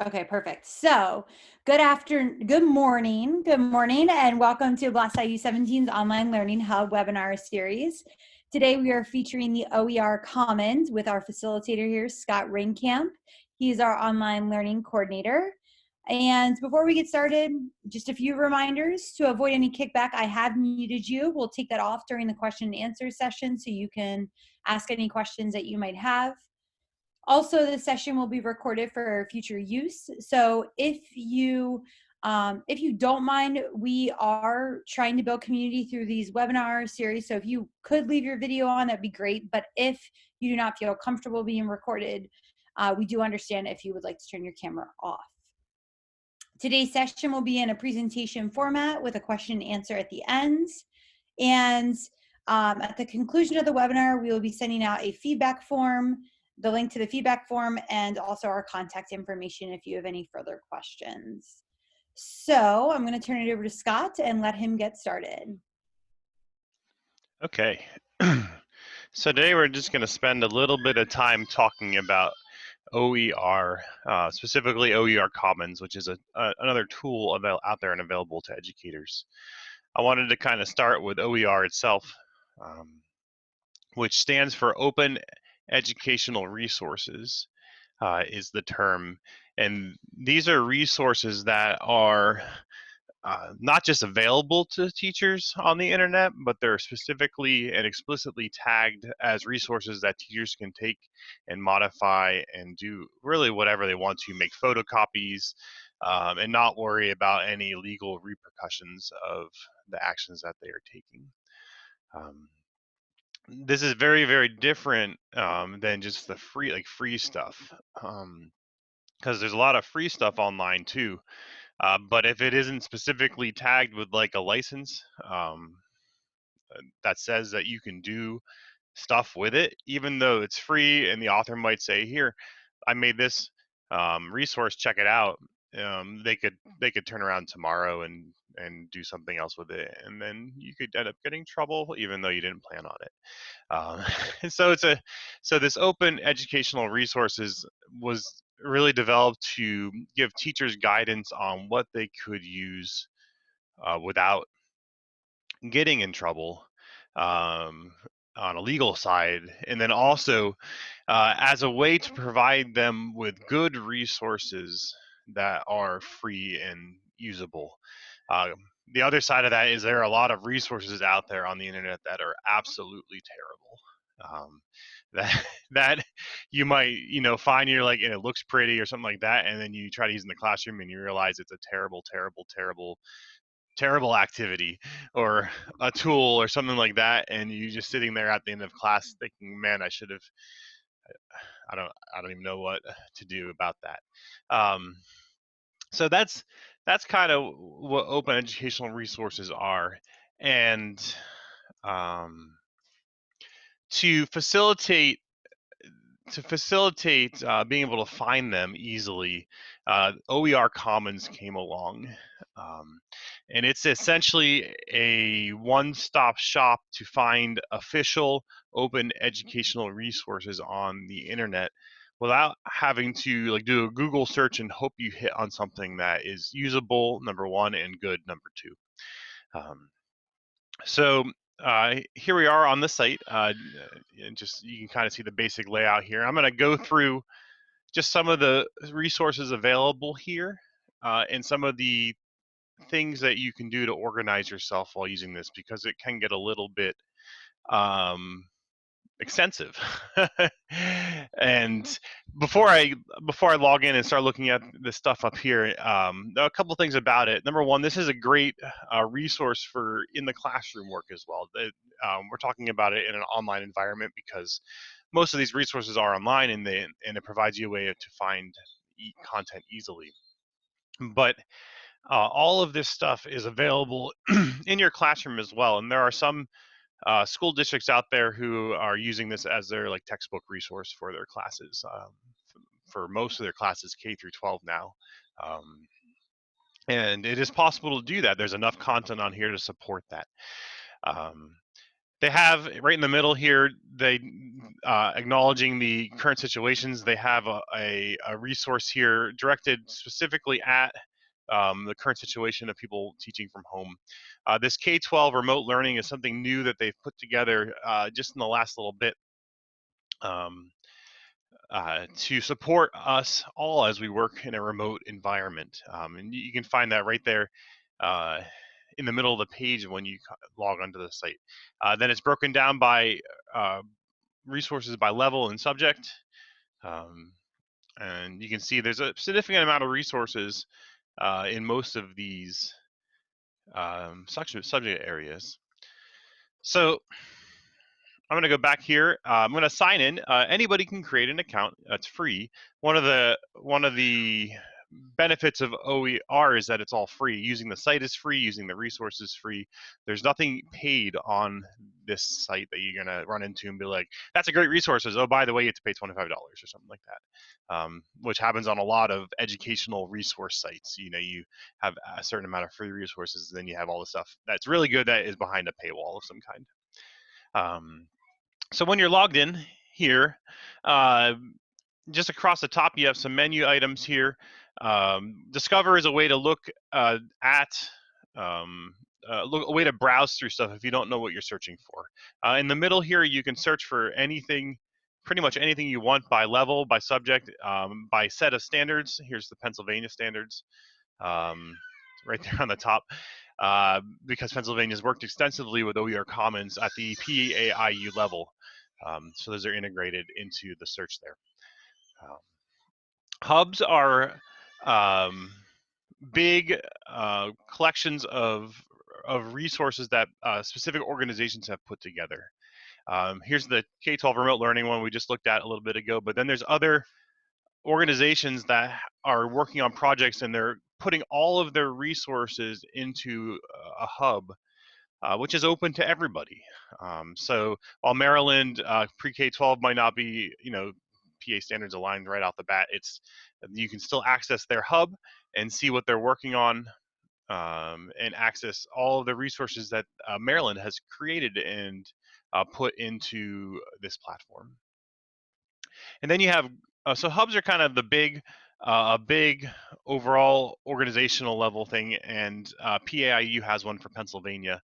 Okay, perfect. So, good morning, and welcome to Blast IU 17's Online Learning Hub webinar series. Today we are featuring the OER Commons with our facilitator here, Scott Ringkamp. He's our online learning coordinator. And before we get started, just a few reminders. To avoid any kickback, I have muted you. We'll take that off during the question and answer session so you can ask any questions that you might have. Also, this session will be recorded for future use. So if you don't mind, we are trying to build community through these webinar series. So if you could leave your video on, that'd be great. But if you do not feel comfortable being recorded, we do understand if you would like to turn your camera off. Today's session will be in a presentation format with a question and answer at the end. And at the conclusion of the webinar, we will be sending out a feedback form, the link to the feedback form, and also our contact information if you have any further questions. So I'm going to turn it over to Scott and let him get started. Okay, so today we're just going to spend a little bit of time talking about OER, specifically OER Commons, which is another tool out there and available to educators. I wanted to kind of start with OER itself, which stands for Open Educational Resources, is the term. And these are resources that are not just available to teachers on the internet, but they're specifically and explicitly tagged as resources that teachers can take and modify and do really whatever they want to, make photocopies, and not worry about any legal repercussions of the actions that they are taking. This is very, very different than just the free stuff, because there's a lot of free stuff online too. But if it isn't specifically tagged with like a license that says that you can do stuff with it, even though it's free, and the author might say, "Here, I made this resource. Check it out." They could turn around tomorrow and do something else with it, and then you could end up getting trouble, even though you didn't plan on it. So this open educational resources was really developed to give teachers guidance on what they could use without getting in trouble on a legal side, and then also as a way to provide them with good resources that are free and usable. Uh, the other side of that is there are a lot of resources out there on the internet that are absolutely terrible. That you might find, you're like, and it looks pretty or something like that, and then you try to use it in the classroom and you realize it's a terrible activity or a tool or something like that, and you just sitting there at the end of class thinking, man, I should have, I don't even know what to do about that. So that's kind of what open educational resources are. And to facilitate being able to find them easily, OER Commons came along. And it's essentially a one-stop shop to find official open educational resources on the internet without having to do a Google search and hope you hit on something that is usable, number one, and good, number two. So here we are on the site. Just you can kind of see the basic layout here. I'm going to go through just some of the resources available here and some of the things that you can do to organize yourself while using this, because it can get a little bit extensive. And before I log in and start looking at this stuff up here, a couple things about it. Number one, this is a great resource for in the classroom work as well. We're talking about it in an online environment because most of these resources are online, and it provides you a way to find content easily. But all of this stuff is available in your classroom as well, and there are some school districts out there who are using this as their textbook resource for their classes, for most of their classes K through 12 now. And it is possible to do that. There's enough content on here to support that. They have right in the middle here, they acknowledging the current situations. They have a resource here directed specifically at the current situation of people teaching from home. This K-12 remote learning is something new that they've put together just in the last little bit. Um, to support us all as we work in a remote environment. And you can find that right there uh, in the middle of the page when you log onto the site. Then it's broken down by uh, resources by level and subject. Um, and you can see there's a significant amount of resources in most of these subject areas. So I'm going to go back here. I'm going to sign in. Anybody can create an account. It's free. One of the benefits of OER is that it's all free. Using the site is free. Using the resource is free. There's nothing paid on this site that you're going to run into and be like, "That's a great resource." Oh, by the way, you have to pay $25 or something like that, which happens on a lot of educational resource sites. You know, you have a certain amount of free resources, then you have all the stuff that's really good that is behind a paywall of some kind. So when you're logged in here, uh, just across the top, you have some menu items here. Discover is a way to look at, a way to browse through stuff if you don't know what you're searching for. In the middle here, you can search for anything, pretty much anything you want by level, by subject, by set of standards. Here's the Pennsylvania standards. Right there on the top, because Pennsylvania's worked extensively with OER Commons at the PAIU level. So those are integrated into the search there. Hubs are big collections of resources that specific organizations have put together. Here's the K-12 remote learning one we just looked at a little bit ago, but then there's other organizations that are working on projects and they're putting all of their resources into a hub, which is open to everybody. So while Maryland pre-K-12 might not be, PA standards aligned right off the bat, you can still access their hub and see what they're working on, and access all of the resources that Maryland has created and put into this platform. And then you have, so hubs are kind of the a big overall organizational level thing, and PAIU has one for Pennsylvania.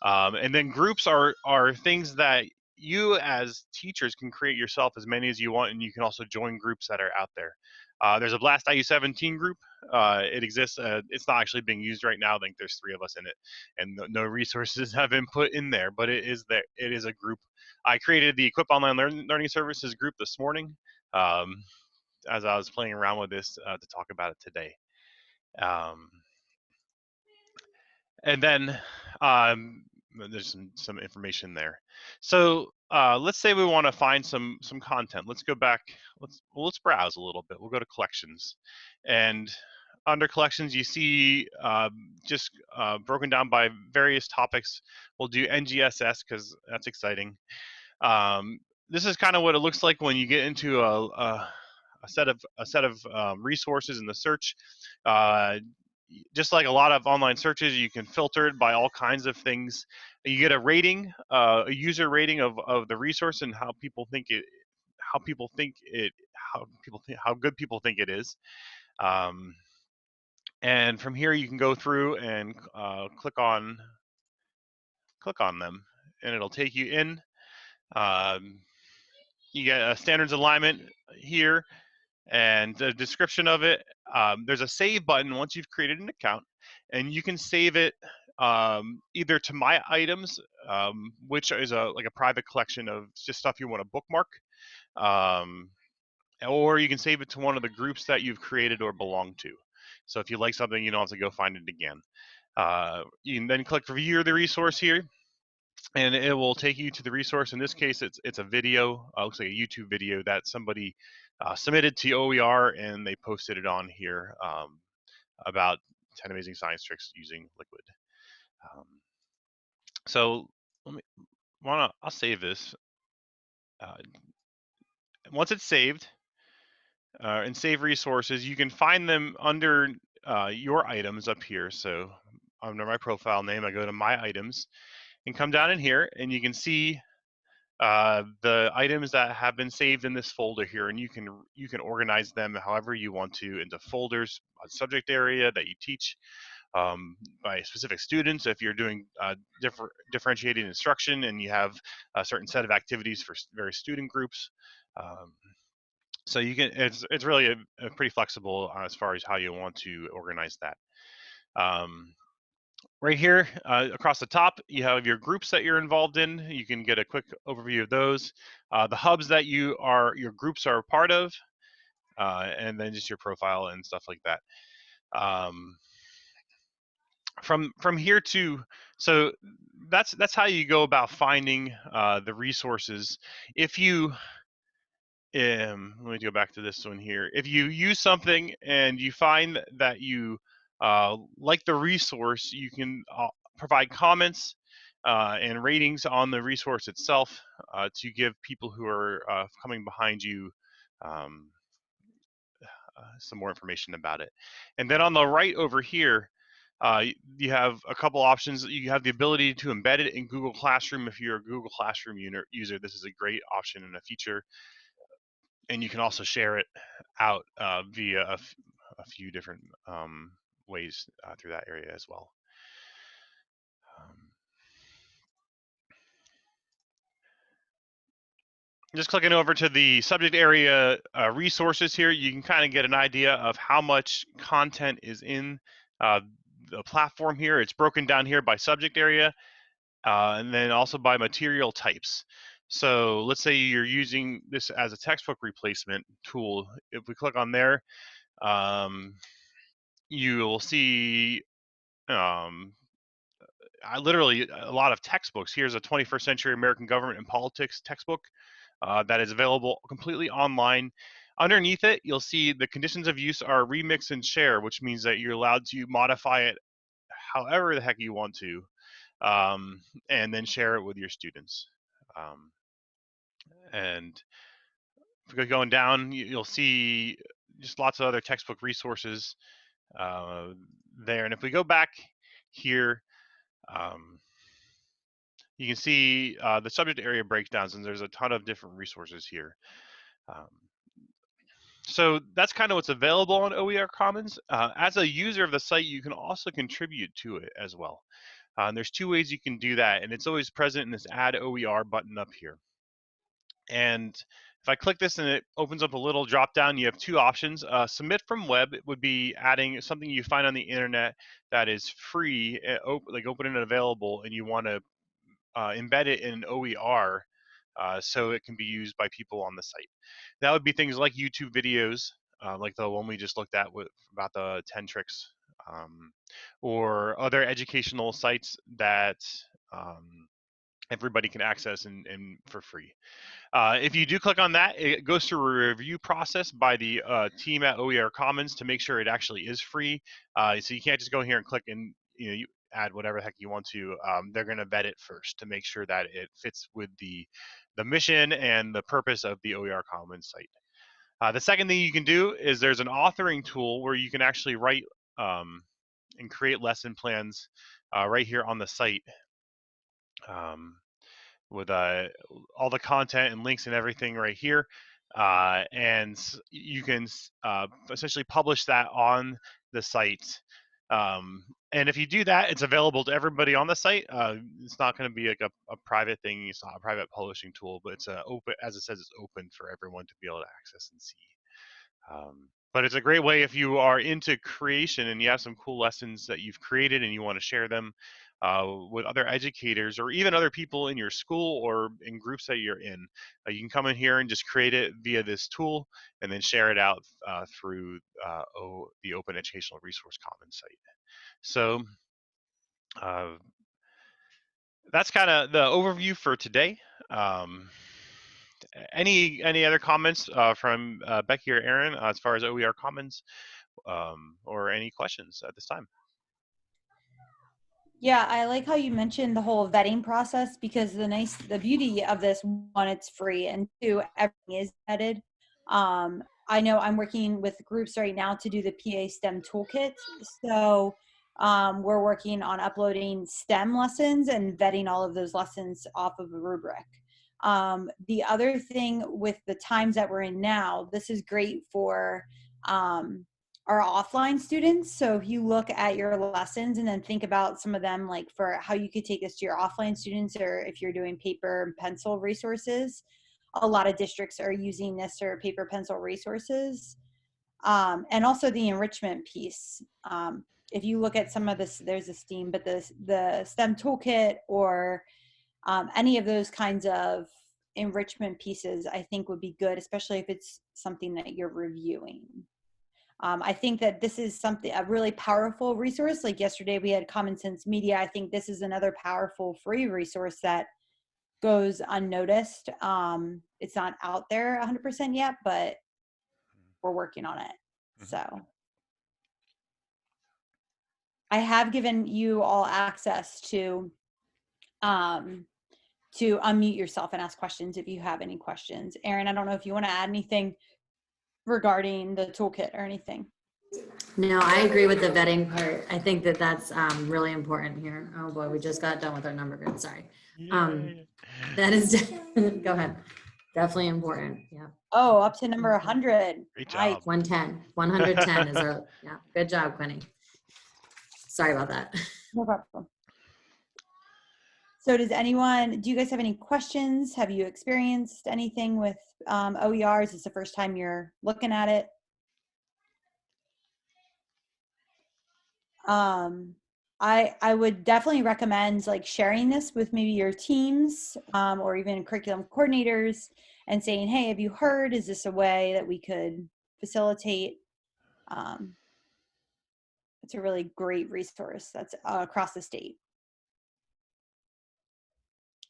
And then groups are things that you as teachers can create yourself, as many as you want, and you can also join groups that are out there. There's a Blast IU17 group. It exists. It's not actually being used right now. I think there's 3 of us in it, and no resources have been put in there. But it is there. It is a group. I created the Equip Online Learning Services group this morning, as I was playing around with this to talk about it today. And then there's some information there. So let's say we want to find some content. Let's go back. Let's browse a little bit. We'll go to collections, and under collections you see just broken down by various topics. We'll do NGSS because that's exciting. This is kind of what it looks like when you get into a set of resources in the search. Just like a lot of online searches, you can filter it by all kinds of things. You get a rating, a user rating of the resource and how people think how good people think it is. And from here, you can go through and click on them, and it'll take you in. You get a standards alignment here and the description of it. There's a save button once you've created an account, and you can save it either to My Items, which is like a private collection of just stuff you want to bookmark, or you can save it to one of the groups that you've created or belong to. So if you like something, you don't have to go find it again. You can then click View the resource here, and it will take you to the resource. In this case, it's a video. Looks like a YouTube video that somebody submitted to OER, and they posted it on here about 10 amazing science tricks using Liquid. So I'll save this. Once it's saved and save resources, you can find them under your items up here. So under my profile name, I go to My Items, and come down in here, and you can see the items that have been saved in this folder here, and you can organize them however you want to into folders, a subject area that you teach, by specific students. If you're doing differentiated instruction and you have a certain set of activities for various student groups. Um, so you can, it's really a pretty flexible as far as how you want to organize that. Right here across the top, you have your groups that you're involved in. You can get a quick overview of those. The hubs that your groups are a part of, and then just your profile and stuff like that. From here to, so that's how you go about finding the resources. If you let me go back to this one here. If you use something and you find that you like the resource, you can provide comments and ratings on the resource itself to give people who are coming behind you um, some more information about it. And then on the right over here, you have a couple options. You have the ability to embed it in Google Classroom. If you're a Google Classroom user, this is a great option and a feature. And you can also share it out via a few different ways through that area as well. Just clicking over to the subject area resources here, you can kind of get an idea of how much content is in the platform here. It's broken down here by subject area and then also by material types. So let's say you're using this as a textbook replacement tool. If we click on there, you'll see literally a lot of textbooks. Here's a 21st Century American Government and Politics textbook that is available completely online. Underneath it, you'll see the conditions of use are remix and share, which means that you're allowed to modify it however the heck you want to, and then share it with your students. And if we go going down, you'll see just lots of other textbook resources there. And if we go back here, you can see the subject area breakdowns, and there's a ton of different resources here. So that's kind of what's available on OER Commons. As a user of the site, you can also contribute to it as well. And there's two ways you can do that, and it's always present in this Add OER button up here. And if I click this and it opens up a little drop down, you have two options. Submit from web would be adding something you find on the internet that is free, like open and available, and you want to embed it in OER so it can be used by people on the site. That would be things like YouTube videos, like the one we just looked at about the 10 tricks, or other educational sites that everybody can access and for free. If you do click on that, it goes through a review process by the team at OER Commons to make sure it actually is free. So you can't just go here and click and you add whatever the heck you want to. They're going to vet it first to make sure that it fits with the mission and the purpose of the OER Commons site. The second thing you can do is there's an authoring tool where you can actually write and create lesson plans right here on the site. With all the content and links and everything right here. And you can essentially publish that on the site. And if you do that, it's available to everybody on the site. It's not going to be like a private thing. It's not a private publishing tool, but it's open, as it says, it's open for everyone to be able to access and see. But it's a great way if you are into creation and you have some cool lessons that you've created and you want to share them with other educators or even other people in your school or in groups that you're in. You can come in here and just create it via this tool and then share it out through the Open Educational Resource Commons site. So that's kind of the overview for today. Any other comments from Becky or Aaron as far as OER Commons or any questions at this time? Yeah, I like how you mentioned the whole vetting process because the beauty of this, one, it's free, and two, everything is vetted. I know I'm working with groups right now to do the PA STEM toolkit. So We're working on uploading STEM lessons and vetting all of those lessons off of a rubric. The other thing with the times that we're in now, this is great for our offline students. So if you look at your lessons and then think about some of them, like for how you could take this to your offline students, or if you're doing paper and pencil resources, a lot of districts are using this or paper pencil resources. And also the enrichment piece. If you look at some of this, there's a STEAM, but the STEM toolkit or any of those kinds of enrichment pieces, I think would be good, especially if it's something that you're reviewing. I think that this is a really powerful resource. Like yesterday we had Common Sense Media. I think this is another powerful free resource that goes unnoticed. It's not out there 100% yet, but we're working on it. So I have given you all access to unmute yourself and ask questions if you have any questions. Erin, I don't know if you want to add anything regarding the toolkit or anything. No, I agree with the vetting part. I think that that's really important here. Oh boy, we just got done with our number grid. Sorry. That is, go ahead. Definitely important. Yeah. Oh, up to number 100. Great job. 110. 110 is our, yeah. Good job, Quinny. Sorry about that. No problem. So do you guys have any questions? Have you experienced anything with OER? Is this the first time you're looking at it? I would definitely recommend like sharing this with maybe your teams or even curriculum coordinators and saying, hey, have you heard? Is this a way that we could facilitate? It's a really great resource that's across the state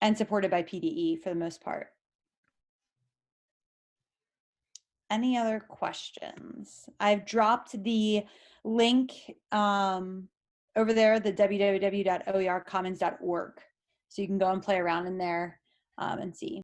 and supported by PDE for the most part. Any other questions? I've dropped the link over there, the www.oercommons.org. So you can go and play around in there and see.